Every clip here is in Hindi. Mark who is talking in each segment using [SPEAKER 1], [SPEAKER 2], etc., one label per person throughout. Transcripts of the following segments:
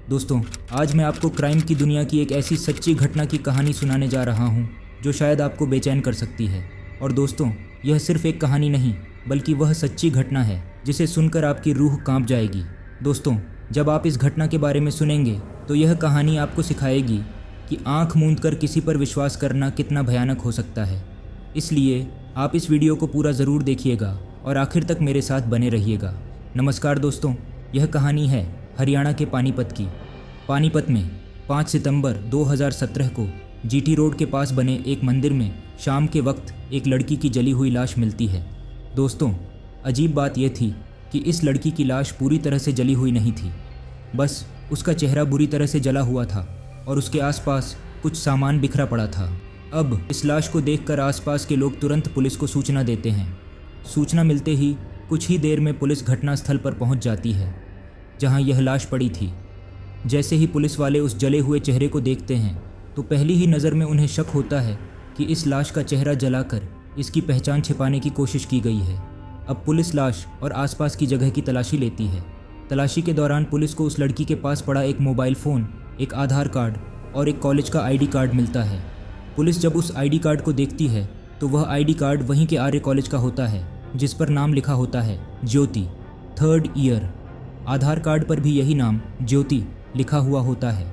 [SPEAKER 1] दोस्तों, आज मैं आपको क्राइम की दुनिया की एक ऐसी सच्ची घटना की कहानी सुनाने जा रहा हूँ जो शायद आपको बेचैन कर सकती है। और दोस्तों, यह सिर्फ एक कहानी नहीं बल्कि वह सच्ची घटना है जिसे सुनकर आपकी रूह कांप जाएगी। दोस्तों, जब आप इस घटना के बारे में सुनेंगे तो यह कहानी आपको सिखाएगी कि आँख मूंद कर किसी पर विश्वास करना कितना भयानक हो सकता है। इसलिए आप इस वीडियो को पूरा ज़रूर देखिएगा और आखिर तक मेरे साथ बने रहिएगा। नमस्कार दोस्तों, यह कहानी है हरियाणा के पानीपत की। पानीपत में 5 सितंबर 2017 को जीटी रोड के पास बने एक मंदिर में शाम के वक्त एक लड़की की जली हुई लाश मिलती है। दोस्तों, अजीब बात यह थी कि इस लड़की की लाश पूरी तरह से जली हुई नहीं थी, बस उसका चेहरा बुरी तरह से जला हुआ था और उसके आसपास कुछ सामान बिखरा पड़ा था। अब इस लाश को देखकर आसपास के लोग तुरंत पुलिस को सूचना देते हैं। सूचना मिलते ही कुछ ही देर में पुलिस घटनास्थल पर पहुंच जाती है जहां यह लाश पड़ी थी। जैसे ही पुलिस वाले उस जले हुए चेहरे को देखते हैं तो पहली ही नज़र में उन्हें शक होता है कि इस लाश का चेहरा जलाकर इसकी पहचान छिपाने की कोशिश की गई है। अब पुलिस लाश और आसपास की जगह की तलाशी लेती है। तलाशी के दौरान पुलिस को उस लड़की के पास पड़ा एक मोबाइल फ़ोन, एक आधार कार्ड और एक कॉलेज का आईडी कार्ड मिलता है। पुलिस जब उस आईडी कार्ड को देखती है तो वह आईडी कार्ड वहीं के आर्य कॉलेज का होता है जिस पर नाम लिखा होता है ज्योति, 3rd ईयर। आधार कार्ड पर भी यही नाम ज्योति लिखा हुआ होता है।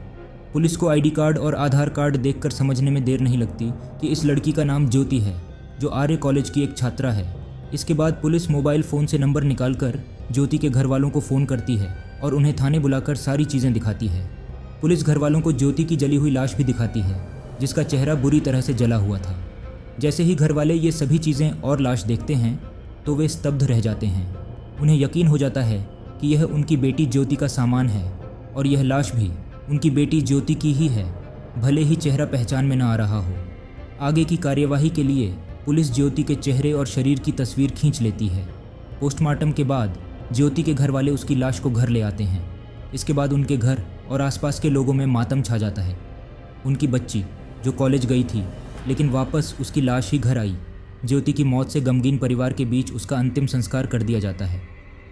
[SPEAKER 1] पुलिस को आईडी कार्ड और आधार कार्ड देखकर समझने में देर नहीं लगती कि इस लड़की का नाम ज्योति है जो आर्य कॉलेज की एक छात्रा है। इसके बाद पुलिस मोबाइल फ़ोन से नंबर निकालकर ज्योति के घर वालों को फ़ोन करती है और उन्हें थाने बुलाकर सारी चीज़ें दिखाती है। पुलिस घर वालों को ज्योति की जली हुई लाश भी दिखाती है जिसका चेहरा बुरी तरह से जला हुआ था। जैसे ही घर वाले ये सभी चीज़ें और लाश देखते हैं तो वे स्तब्ध रह जाते हैं। उन्हें यकीन हो जाता है कि यह उनकी बेटी ज्योति का सामान है और यह लाश भी उनकी बेटी ज्योति की ही है, भले ही चेहरा पहचान में न आ रहा हो। आगे की कार्यवाही के लिए पुलिस ज्योति के चेहरे और शरीर की तस्वीर खींच लेती है। पोस्टमार्टम के बाद ज्योति के घर वाले उसकी लाश को घर ले आते हैं। इसके बाद उनके घर और आसपास के लोगों में मातम छा जाता है। उनकी बच्ची जो कॉलेज गई थी लेकिन वापस उसकी लाश ही घर आई। ज्योति की मौत से गमगीन परिवार के बीच उसका अंतिम संस्कार कर दिया जाता है।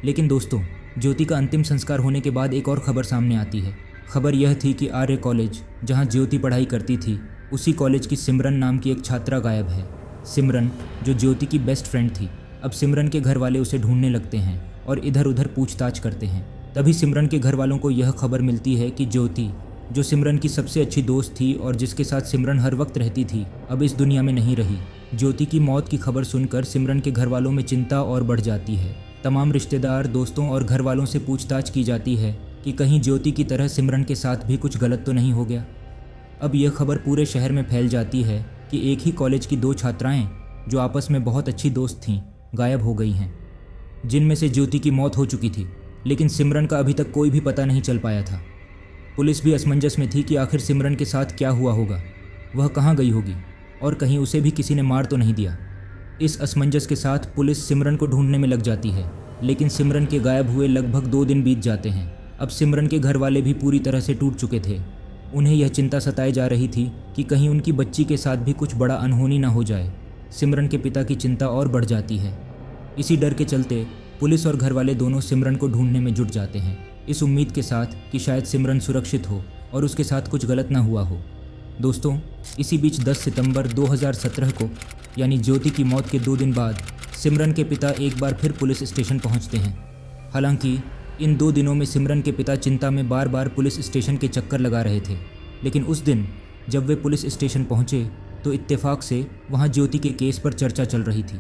[SPEAKER 1] लेकिन दोस्तों, ज्योति का अंतिम संस्कार होने के बाद एक और खबर सामने आती है। खबर यह थी कि आर्य कॉलेज जहां ज्योति पढ़ाई करती थी उसी कॉलेज की सिमरन नाम की एक छात्रा गायब है। सिमरन जो ज्योति की बेस्ट फ्रेंड थी। अब सिमरन के घर वाले उसे ढूंढने लगते हैं और इधर उधर पूछताछ करते हैं। तभी सिमरन के घर वालों को यह खबर मिलती है कि ज्योति जो सिमरन की सबसे अच्छी दोस्त थी और जिसके साथ सिमरन हर वक्त रहती थी, अब इस दुनिया में नहीं रही। ज्योति की मौत की खबर सुनकर सिमरन के घर वालों में चिंता और बढ़ जाती है। तमाम रिश्तेदार, दोस्तों और घर वालों से पूछताछ की जाती है कि कहीं ज्योति की तरह सिमरन के साथ भी कुछ गलत तो नहीं हो गया। अब यह खबर पूरे शहर में फैल जाती है कि एक ही कॉलेज की 2 छात्राएं जो आपस में बहुत अच्छी दोस्त थीं गायब हो गई हैं, जिनमें से ज्योति की मौत हो चुकी थी लेकिन सिमरन का अभी तक कोई भी पता नहीं चल पाया था। पुलिस भी असमंजस में थी कि आखिर सिमरन के साथ क्या हुआ होगा, वह कहाँ गई होगी और कहीं उसे भी किसी ने मार तो नहीं दिया। इस असमंजस के साथ पुलिस सिमरन को ढूंढने में लग जाती है लेकिन सिमरन के गायब हुए लगभग 2 दिन बीत जाते हैं। अब सिमरन के घर वाले भी पूरी तरह से टूट चुके थे। उन्हें यह चिंता सताई जा रही थी कि कहीं उनकी बच्ची के साथ भी कुछ बड़ा अनहोनी ना हो जाए। सिमरन के पिता की चिंता और बढ़ जाती है। इसी डर के चलते पुलिस और घर वाले दोनों सिमरन को ढूंढने में जुट जाते हैं, इस उम्मीद के साथ कि शायद सिमरन सुरक्षित हो और उसके साथ कुछ गलत ना हुआ हो। दोस्तों, इसी बीच 10 सितंबर 2017 को यानी ज्योति की मौत के 2 दिन बाद सिमरन के पिता एक बार फिर पुलिस स्टेशन पहुंचते हैं। हालांकि इन 2 दिनों में सिमरन के पिता चिंता में बार बार पुलिस स्टेशन के चक्कर लगा रहे थे, लेकिन उस दिन जब वे पुलिस स्टेशन पहुंचे तो इत्तेफाक से वहां ज्योति के केस पर चर्चा चल रही थी।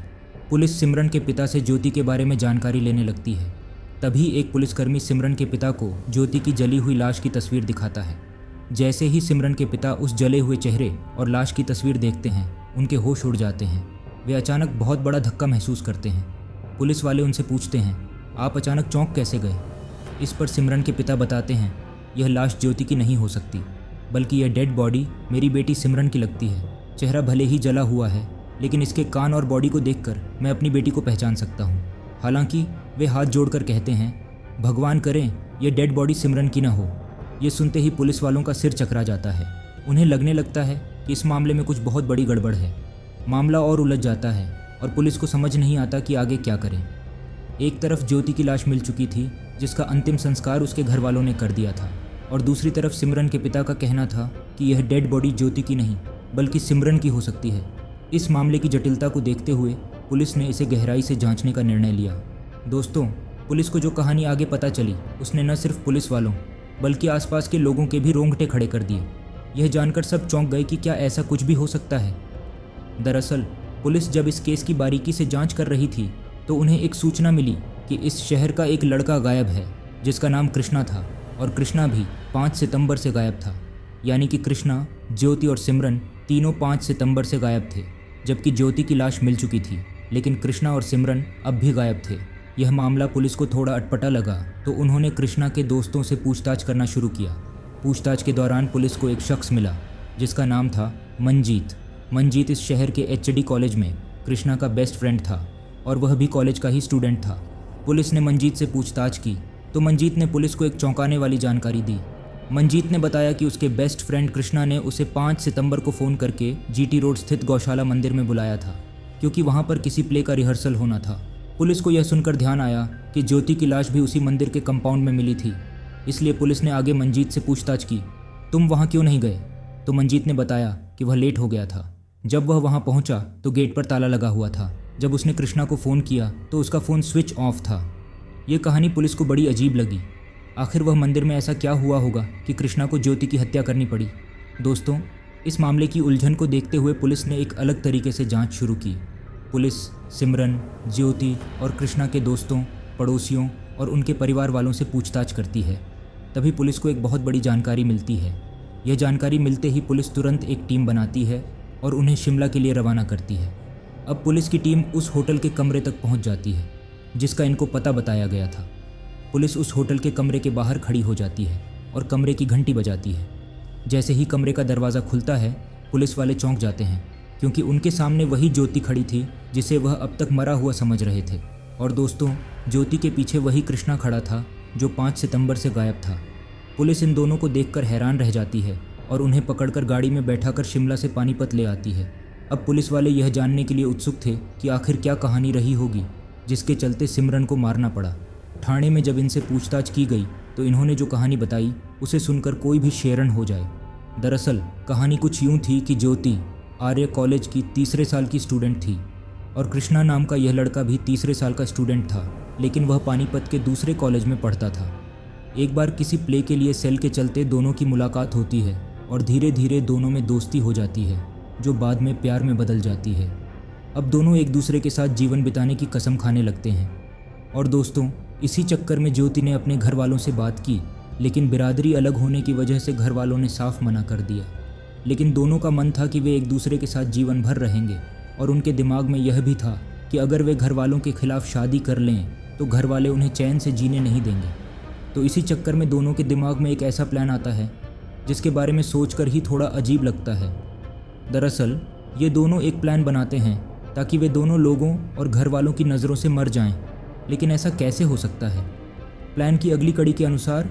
[SPEAKER 1] पुलिस सिमरन के पिता से ज्योति के बारे में जानकारी लेने लगती है। तभी एक पुलिसकर्मी सिमरन के पिता को ज्योति की जली हुई लाश की तस्वीर दिखाता है। जैसे ही सिमरन के पिता उस जले हुए चेहरे और लाश की तस्वीर देखते हैं, उनके होश उड़ जाते हैं। वे अचानक बहुत बड़ा धक्का महसूस करते हैं। पुलिस वाले उनसे पूछते हैं, आप अचानक चौंक कैसे गए? इस पर सिमरन के पिता बताते हैं, यह लाश ज्योति की नहीं हो सकती, बल्कि यह डेड बॉडी मेरी बेटी सिमरन की लगती है। चेहरा भले ही जला हुआ है लेकिन इसके कान और बॉडी को देखकर मैं अपनी बेटी को पहचान सकता हूँ। हालांकि वे हाथ जोड़कर कहते हैं, भगवान करें यह डेड बॉडी सिमरन की ना हो। ये सुनते ही पुलिस वालों का सिर चकरा जाता है। उन्हें लगने लगता है कि इस मामले में कुछ बहुत बड़ी गड़बड़ है। मामला और उलझ जाता है और पुलिस को समझ नहीं आता कि आगे क्या करें। एक तरफ ज्योति की लाश मिल चुकी थी जिसका अंतिम संस्कार उसके घर वालों ने कर दिया था, और दूसरी तरफ सिमरन के पिता का कहना था कि यह डेड बॉडी ज्योति की नहीं बल्कि सिमरन की हो सकती है। इस मामले की जटिलता को देखते हुए पुलिस ने इसे गहराई से जांचने का निर्णय लिया। दोस्तों, पुलिस को जो कहानी आगे पता चली उसने न सिर्फ पुलिस वालों बल्कि आसपास के लोगों के भी रोंगटे खड़े कर दिए। यह जानकर सब चौंक गए कि क्या ऐसा कुछ भी हो सकता है। दरअसल पुलिस जब इस केस की बारीकी से जांच कर रही थी तो उन्हें एक सूचना मिली कि इस शहर का एक लड़का गायब है जिसका नाम कृष्णा था, और कृष्णा भी 5 सितंबर से गायब था। यानी कि कृष्णा, ज्योति और सिमरन तीनों 5 सितंबर से गायब थे, जबकि ज्योति की लाश मिल चुकी थी, लेकिन कृष्णा और सिमरन अब भी गायब थे। यह मामला पुलिस को थोड़ा अटपटा लगा तो उन्होंने कृष्णा के दोस्तों से पूछताछ करना शुरू किया। पूछताछ के दौरान पुलिस को एक शख्स मिला जिसका नाम था मंजीत। मंजीत इस शहर के एचडी कॉलेज में कृष्णा का बेस्ट फ्रेंड था और वह भी कॉलेज का ही स्टूडेंट था। पुलिस ने मंजीत से पूछताछ की तो मंजीत ने पुलिस को एक चौंकाने वाली जानकारी दी। मंजीत ने बताया कि उसके बेस्ट फ्रेंड कृष्णा ने उसे 5 सितंबर को फ़ोन करके जीटी रोड स्थित गौशाला मंदिर में बुलाया था, क्योंकि वहाँ पर किसी प्ले का रिहर्सल होना था। पुलिस को यह सुनकर ध्यान आया कि ज्योति की लाश भी उसी मंदिर के कंपाउंड में मिली थी, इसलिए पुलिस ने आगे मंजीत से पूछताछ की, तुम वहाँ क्यों नहीं गए? तो मंजीत ने बताया कि वह लेट हो गया था। जब वह वहाँ पहुँचा तो गेट पर ताला लगा हुआ था। जब उसने कृष्णा को फ़ोन किया तो उसका फ़ोन स्विच ऑफ था। ये कहानी पुलिस को बड़ी अजीब लगी। आखिर वह मंदिर में ऐसा क्या हुआ होगा कि कृष्णा को ज्योति की हत्या करनी पड़ी? दोस्तों, इस मामले की उलझन को देखते हुए पुलिस ने एक अलग तरीके से जांच शुरू की। पुलिस सिमरन, ज्योति और कृष्णा के दोस्तों, पड़ोसियों और उनके परिवार वालों से पूछताछ करती है। तभी पुलिस को एक बहुत बड़ी जानकारी मिलती है। यह जानकारी मिलते ही पुलिस तुरंत एक टीम बनाती है और उन्हें शिमला के लिए रवाना करती है। अब पुलिस की टीम उस होटल के कमरे तक पहुंच जाती है जिसका इनको पता बताया गया था। पुलिस उस होटल के कमरे के बाहर खड़ी हो जाती है और कमरे की घंटी बजाती है। जैसे ही कमरे का दरवाज़ा खुलता है, पुलिस वाले चौंक जाते हैं, क्योंकि उनके सामने वही ज्योति खड़ी थी जिसे वह अब तक मरा हुआ समझ रहे थे। और दोस्तों, ज्योति के पीछे वही कृष्णा खड़ा था जो 5 सितंबर से गायब था। पुलिस इन दोनों को देखकर हैरान रह जाती है और उन्हें पकड़कर गाड़ी में बैठाकर शिमला से पानीपत ले आती है। अब पुलिस वाले यह जानने के लिए उत्सुक थे कि आखिर क्या कहानी रही होगी जिसके चलते सिमरन को मारना पड़ा। थाने में जब इनसे पूछताछ की गई तो इन्होंने जो कहानी बताई उसे सुनकर कोई भी शेरन हो जाए। दरअसल कहानी कुछ यूँ थी कि ज्योति आर्य कॉलेज की तीसरे साल की स्टूडेंट थी और कृष्णा नाम का यह लड़का भी तीसरे साल का स्टूडेंट था, लेकिन वह पानीपत के दूसरे कॉलेज में पढ़ता था। एक बार किसी प्ले के लिए सेल के चलते दोनों की मुलाकात होती है और धीरे धीरे दोनों में दोस्ती हो जाती है जो बाद में प्यार में बदल जाती है। अब दोनों एक दूसरे के साथ जीवन बिताने की कसम खाने लगते हैं। और दोस्तों, इसी चक्कर में ज्योति ने अपने घर वालों से बात की, लेकिन बिरादरी अलग होने की वजह से घर वालों ने साफ मना कर दिया। लेकिन दोनों का मन था कि वे एक दूसरे के साथ जीवन भर रहेंगे और उनके दिमाग में यह भी था कि अगर वे घर वालों के खिलाफ शादी कर लें तो घर वाले उन्हें चैन से जीने नहीं देंगे। तो इसी चक्कर में दोनों के दिमाग में एक ऐसा प्लान आता है जिसके बारे में सोचकर ही थोड़ा अजीब लगता है। दरअसल ये दोनों एक प्लान बनाते हैं ताकि वे दोनों लोगों और घर वालों की नज़रों से मर जाएं। लेकिन ऐसा कैसे हो सकता है? प्लान की अगली कड़ी के अनुसार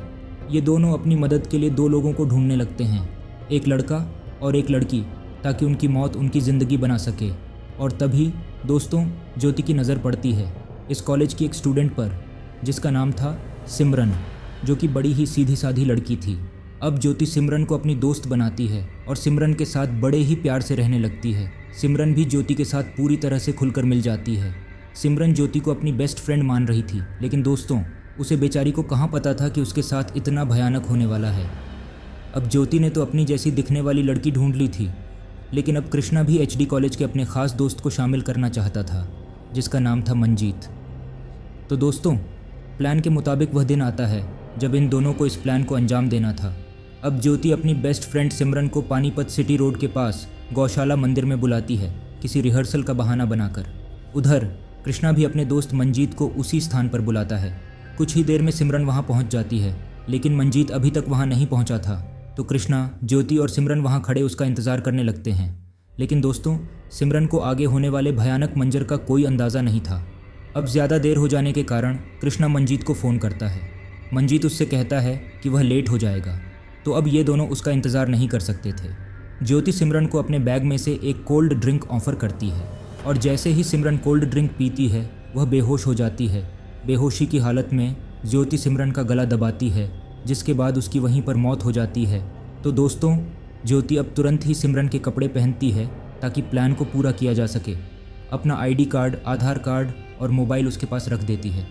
[SPEAKER 1] ये दोनों अपनी मदद के लिए 2 लोगों को ढूंढने लगते हैं, एक लड़का और एक लड़की, ताकि उनकी मौत उनकी ज़िंदगी बना सके। और तभी दोस्तों, ज्योति की नज़र पड़ती है इस कॉलेज की एक स्टूडेंट पर जिसका नाम था सिमरन, जो कि बड़ी ही सीधी साधी लड़की थी। अब ज्योति सिमरन को अपनी दोस्त बनाती है और सिमरन के साथ बड़े ही प्यार से रहने लगती है। सिमरन भी ज्योति के साथ पूरी तरह से खुलकर मिल जाती है। सिमरन ज्योति को अपनी बेस्ट फ्रेंड मान रही थी, लेकिन दोस्तों, उसे बेचारी को कहाँ पता था कि उसके साथ इतना भयानक होने वाला है। अब ज्योति ने तो अपनी जैसी दिखने वाली लड़की ढूंढ ली थी, लेकिन अब कृष्णा भी एचडी कॉलेज के अपने खास दोस्त को शामिल करना चाहता था जिसका नाम था मंजीत। तो दोस्तों, प्लान के मुताबिक वह दिन आता है जब इन दोनों को इस प्लान को अंजाम देना था। अब ज्योति अपनी बेस्ट फ्रेंड सिमरन को पानीपत सिटी रोड के पास गौशाला मंदिर में बुलाती है, किसी रिहर्सल का बहाना बनाकर। उधर कृष्णा भी अपने दोस्त मंजीत को उसी स्थान पर बुलाता है। कुछ ही देर में सिमरन वहां पहुंच जाती है, लेकिन मंजीत अभी तक वहां नहीं पहुंचा था। तो कृष्णा, ज्योति और सिमरन वहां खड़े उसका इंतज़ार करने लगते हैं। लेकिन दोस्तों, सिमरन को आगे होने वाले भयानक मंजर का कोई अंदाज़ा नहीं था। अब ज़्यादा देर हो जाने के कारण कृष्णा मंजीत को फ़ोन करता है। मंजीत उससे कहता है कि वह लेट हो जाएगा, तो अब ये दोनों उसका इंतज़ार नहीं कर सकते थे। ज्योति सिमरन को अपने बैग में से एक कोल्ड ड्रिंक ऑफ़र करती है और जैसे ही सिमरन कोल्ड ड्रिंक पीती है वह बेहोश हो जाती है। बेहोशी की हालत में ज्योति सिमरन का गला दबाती है जिसके बाद उसकी वहीं पर मौत हो जाती है। तो दोस्तों, ज्योति अब तुरंत ही सिमरन के कपड़े पहनती है ताकि प्लान को पूरा किया जा सके। अपना आईडी कार्ड, आधार कार्ड और मोबाइल उसके पास रख देती है।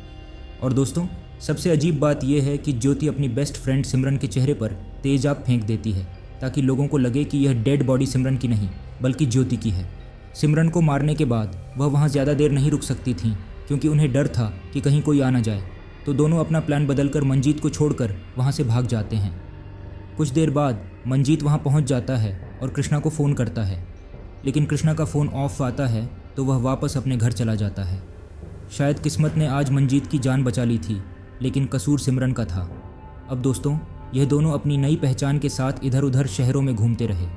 [SPEAKER 1] और दोस्तों, सबसे अजीब बात यह है कि ज्योति अपनी बेस्ट फ्रेंड सिमरन के चेहरे पर तेजाब फेंक देती है ताकि लोगों को लगे कि यह डेड बॉडी सिमरन की नहीं बल्कि ज्योति की है। सिमरन को मारने के बाद वह वहाँ ज़्यादा देर नहीं रुक सकती थीं क्योंकि उन्हें डर था कि कहीं कोई आ ना जाए। तो दोनों अपना प्लान बदलकर मंजीत को छोड़कर वहाँ से भाग जाते हैं। कुछ देर बाद मंजीत वहाँ पहुँच जाता है और कृष्णा को फ़ोन करता है, लेकिन कृष्णा का फ़ोन ऑफ आता है तो वह वापस अपने घर चला जाता है। शायद किस्मत ने आज मंजीत की जान बचा ली थी, लेकिन कसूर सिमरन का था। अब दोस्तों, यह दोनों अपनी नई पहचान के साथ इधर उधर शहरों में घूमते रहे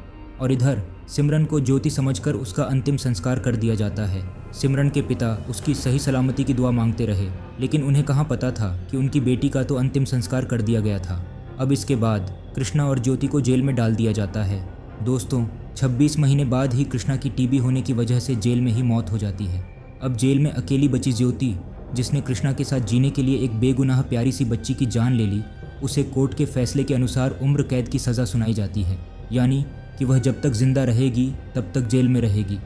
[SPEAKER 1] और इधर सिमरन को ज्योति समझकर उसका अंतिम संस्कार कर दिया जाता है। सिमरन के पिता उसकी सही सलामती की दुआ मांगते रहे, लेकिन उन्हें कहाँ पता था कि उनकी बेटी का तो अंतिम संस्कार कर दिया गया था। अब इसके बाद कृष्णा और ज्योति को जेल में डाल दिया जाता है। दोस्तों, 26 महीने बाद ही कृष्णा की टीबी होने की वजह से जेल में ही मौत हो जाती है। अब जेल में अकेली बची ज्योति, जिसने कृष्णा के साथ जीने के लिए एक बेगुनाह प्यारी सी बच्ची की जान ले ली, उसे कोर्ट के फैसले के अनुसार उम्र कैद की सज़ा सुनाई जाती है, यानी कि वह जब तक जिंदा रहेगी तब तक जेल में रहेगी।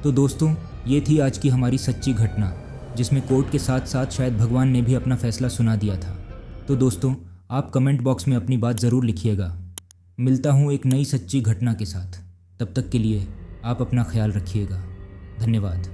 [SPEAKER 1] तो दोस्तों, ये थी आज की हमारी सच्ची घटना, जिसमें कोर्ट के साथ साथ शायद भगवान ने भी अपना फैसला सुना दिया था। तो दोस्तों, आप कमेंट बॉक्स में अपनी बात ज़रूर लिखिएगा। मिलता हूँ एक नई सच्ची घटना के साथ। तब तक के लिए आप अपना ख्याल रखिएगा। धन्यवाद।